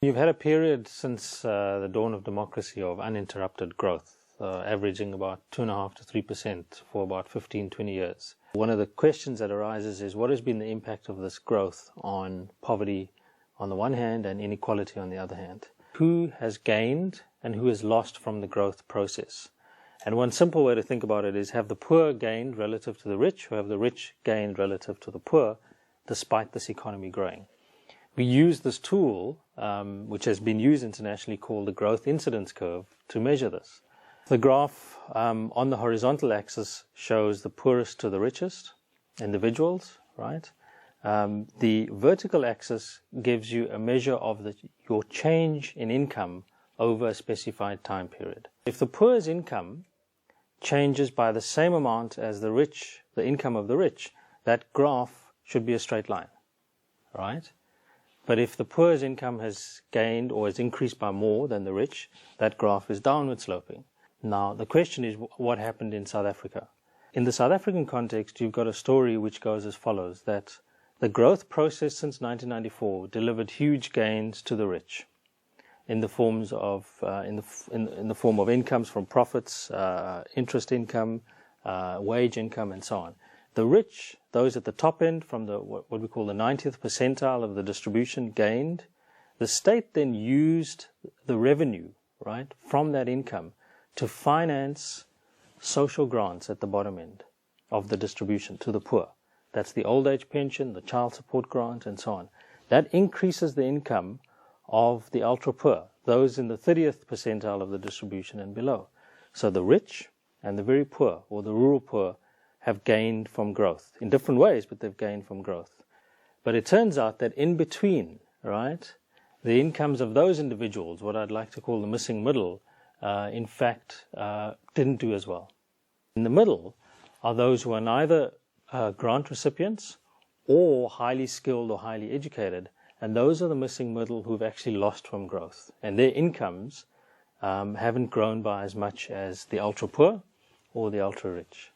You've had a period since the dawn of democracy of uninterrupted growth, averaging about 2.5% to 3% for about 15, 20 years. One of the questions that arises is what has been the impact of this growth on poverty on the one hand and inequality on the other hand? Who has gained and who has lost from the growth process? And one simple way to think about it is, have the poor gained relative to the rich, or have the rich gained relative to the poor, despite this economy growing? We use this tool, which has been used internationally, called the growth incidence curve, to measure this. The graph on the horizontal axis shows the poorest to the richest individuals, right? The vertical axis gives you a measure of your change in income over a specified time period. If the poor's income changes by the same amount as the income of the rich, that graph should be a straight line, right? But if the poor's income has gained or has increased by more than the rich, that graph is downward sloping. Now, the question is, what happened in South Africa? In the South African context, you've got a story which goes as follows, that the growth process since 1994 delivered huge gains to the rich in the forms of in the form of incomes from profits, interest income, wage income, and so on. The rich, those at the top end, from what we call the 90th percentile of the distribution, gained. The state then used the revenue, right, from that income to finance social grants at the bottom end of the distribution to the poor. That's the old age pension, the child support grant, and so on. That increases the income of the ultra poor, those in the 30th percentile of the distribution and below. So the rich and the very poor, or the rural poor, have gained from growth in different ways, but they've gained from growth. But it turns out that in between, right, the incomes of those individuals, what I'd like to call the missing middle, in fact, didn't do as well. In the middle are those who are neither grant recipients or highly skilled or highly educated, and those are the missing middle who've actually lost from growth, and their incomes haven't grown by as much as the ultra poor or the ultra rich.